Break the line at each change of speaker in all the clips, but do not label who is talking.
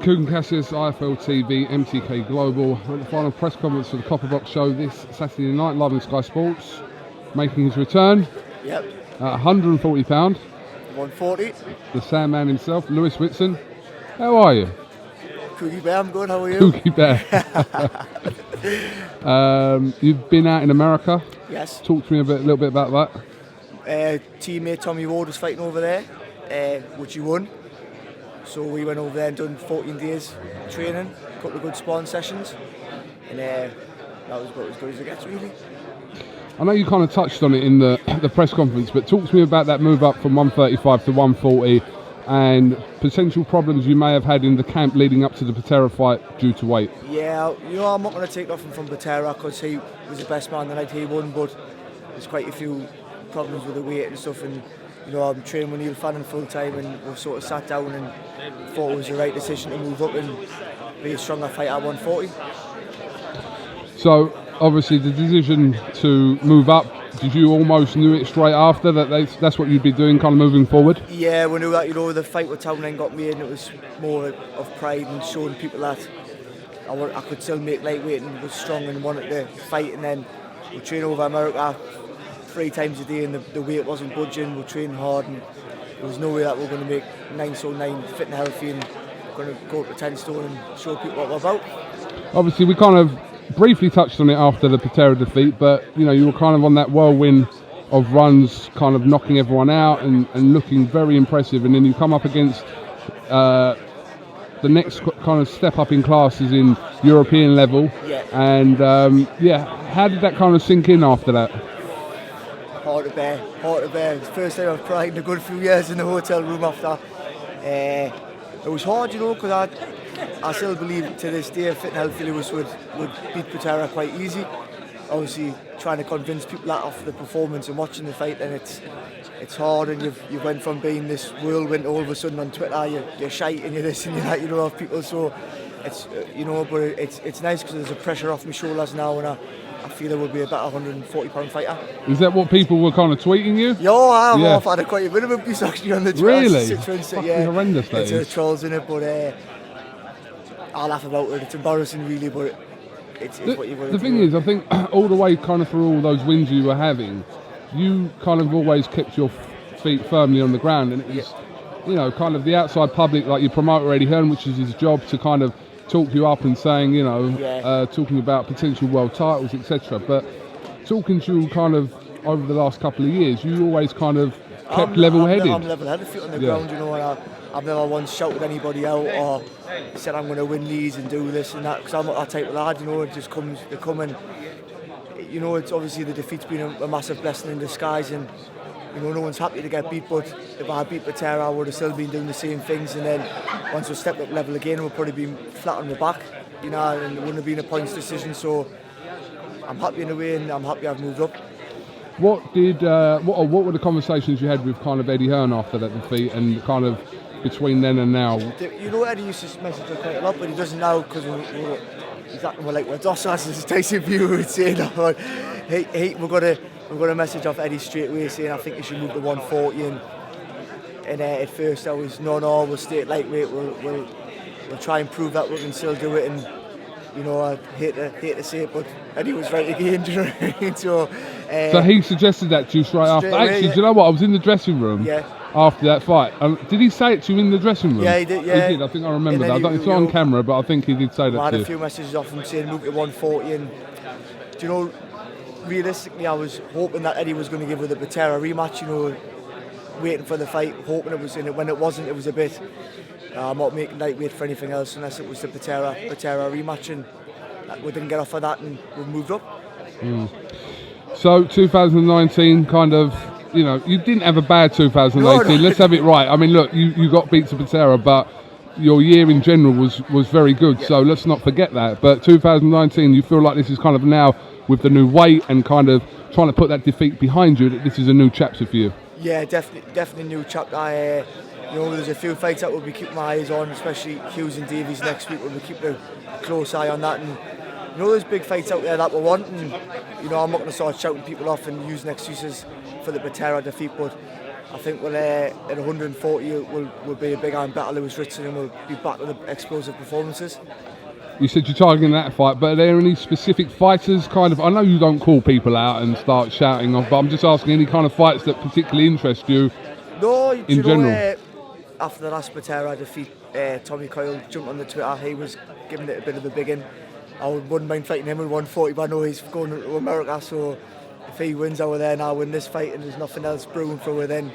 KUGAN, CASSIUS, IFL TV, MTK Global. We're at the final press conference for the Copper Box show this Saturday night, live on Sky Sports. Making his return.
Yep.
At £140.
140.
The Sandman himself, Ritson. How are you?
Cookie Bear, I'm good. How are you?
Cookie Bear. You've been out in America.
Yes.
Talk to me a little bit about that.
Teammate Tommy Ward was fighting over there, which he won. So we went over there and done 14 days training, a couple of good sparring sessions, and that was about as good as it gets, really.
I know you kind of touched on it in the press conference, but talk to me about that move up from 135 to 140 and potential problems you may have had in the camp leading up to the Patera fight due to weight.
Yeah, I'm not going to take nothing from Patera because he was the best man the night he won, but there's quite a few problems with the weight and stuff, and I'm training with Neil Fannin full time, and we've sort of sat down and thought it was the right decision to move up and be a stronger fighter at 140.
So obviously the decision to move up, did you almost knew it straight after that's what you'd be doing kind of moving forward?
Yeah, we knew that, the fight with Townend got made, and it was more of pride and showing people that I could still make lightweight and was strong and wanted to fight. And then we train over America 3 times a day, and the weight wasn't budging. We trained hard, and there was no way that we were going to make 9 stone 9 fit and healthy and going to go up to 10 stone and show people what we're about. Obviously,
we kind of briefly touched on it after the Patera defeat, but you were kind of on that whirlwind of runs, kind of knocking everyone out and looking very impressive, and then you come up against the next kind of step up in classes in European level.
Yeah.
And how did that kind of sink in after that?
Heart to bear. It's the first time I've cried in a good few years in the hotel room after. It was hard, because I still believe to this day Fit and Healthy Lewis would beat Patera quite easy. Obviously, trying to convince people that off the performance and watching the fight, and it's hard, and you went from being this whirlwind all of a sudden on Twitter, you're shite and you're this and you're that, of people. So it's but it's nice because there's a pressure off my shoulders now, and I feel I would be a better 140-pound fighter.
Is that what people were kind of tweeting you?
I've had quite a bit of abuse actually on the Twitter.
Really? It's horrendous.
It's trolls in it, but I laugh about it. It's embarrassing, really, but it's what you've got to do.
The thing is, I think all the way kind of through all those wins you were having, you kind of always kept your feet firmly on the ground, and it was, kind of the outside public, like your promoter Eddie Hearn, which is his job to kind of talk you up and saying, talking about potential world titles, etc. But talking to you kind of over the last couple of years, you always kind of kept level-headed.
I'm level-headed, feet on the ground, and I've never once shouted anybody out or said I'm going to win these and do this and that, because I'm not that type of lad, it just comes, they come and, it's obviously the defeat's been a massive blessing in disguise, and, no one's happy to get beat, but if I had beat Patera, I would have still been doing the same things, and then once we stepped up level again, we'd probably been flat on the back, and it wouldn't have been a points decision, so I'm happy in a way, and I'm happy I've moved up.
What were the conversations you had with kind of Eddie Hearn after that defeat, and kind of between then and now?
Eddie used to message me quite a lot, but he doesn't now, because we're docile as Tyson Fury would say. We're going to message off Eddie straight away saying I think you should move to 140, and at first I was no, we'll stay at lightweight, we'll try and prove that we can still do it, and I hate to say it, but Eddie was right again. Do you know what I mean?
So he suggested that to you straight after.
Away,
actually, do you know what? I was in the dressing room after that fight. Did he say it to you in the dressing room?
Yeah, he did. Yeah,
he did. I think I remember that. I don't know if it's on camera, but I think he did say that.
I had
to you.
a few messages off him saying move to 140, and realistically, I was hoping that Eddie was going to give with a Patera rematch. Waiting for the fight, hoping it was in it. When it wasn't, it was a bit. I'm not making lightweight for anything else unless it was the Patera rematch, and we didn't get off of that, and we moved up.
So 2019, kind of, you didn't have a bad 2018.
No.
Let's have it right. I mean, look, you got beat to Patera, but your year in general was very good. Yeah. So let's not forget that. But 2019, you feel like this is kind of now with the new weight and kind of trying to put that defeat behind you, that this is a new chapter for you.
Yeah, definitely new chapter. There's a few fights that we'll be keeping my eyes on, especially Hughes and Davies next week. We'll be keeping a close eye on that, and there's big fights out there that we want, and I'm not going to start shouting people off and using excuses for the Patera defeat, but I think we'll, at 140 will be a big iron battle with Ritson, and we'll be back to the explosive performances.
You said you're targeting that fight, but are there any specific fighters kind of, I know you don't call people out and start shouting off, but I'm just asking any kind of fights that particularly interest you?
No,
in general.
After the last Patera defeat, Tommy Coyle jumped on the Twitter. He was giving it a bit of a big in. I wouldn't mind fighting him at 140, but I know he's going to America, so if he wins over there and I win this fight and there's nothing else brewing for her, then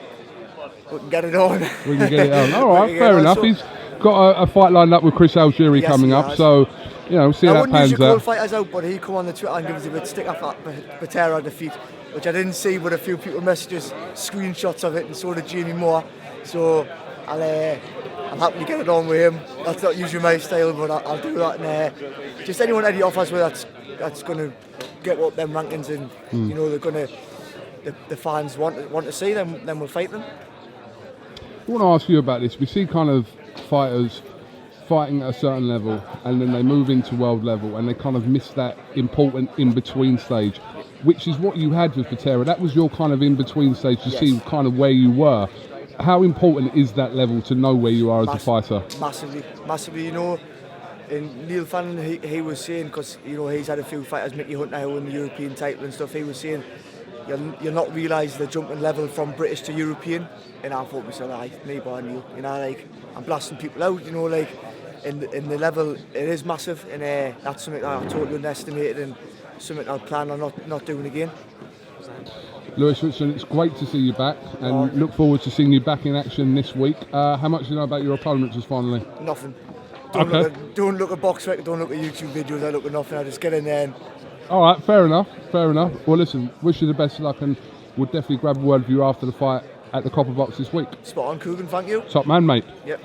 we can get it on.
We can get it on. All right, fair enough. He's got a fight lined up with Chris Algieri coming up, so see how that pans out.
I wouldn't usually call fighters out, but he come on the Twitter and give us a bit stick off that Patera defeat, which I didn't see, but a few people messages screenshots of it, and so did Jamie Moore. So I'm happy to get it on with him. That's not usually my style, but I'll do that. And just anyone Eddie offers with that's going to get up them rankings, and they're going to the fans want to see them. Then we'll fight them.
I want to ask you about this. We see kind of fighters fighting at a certain level, and then they move into world level, and they kind of miss that important in-between stage, which is what you had with Patera. That was your kind of in-between stage to see kind of where you were. How important is that level to know where you are as a fighter?
Massively. And Neil Fannin, he was saying, because he's had a few fighters, Mickey Hunter, who won the European title and stuff. He was saying you'll not realise the jumping level from British to European. And I thought myself, me boy, Neil, I'm blasting people out, in the level it is massive, and that's something that I totally underestimated, and something I'll plan on not doing again.
Lewis Ritson, it's great to see you back, and look forward to seeing you back in action this week. How much do you know about your opponent just finally?
Nothing.
Don't
look at BoxRec, don't look at YouTube videos, I look at nothing, I just get in there and...
Alright, fair enough. Well listen, wish you the best of luck, and we'll definitely grab a word with you after the fight at the Copper Box this week.
Spot on, KUGAN, thank you.
Top man, mate.
Yep.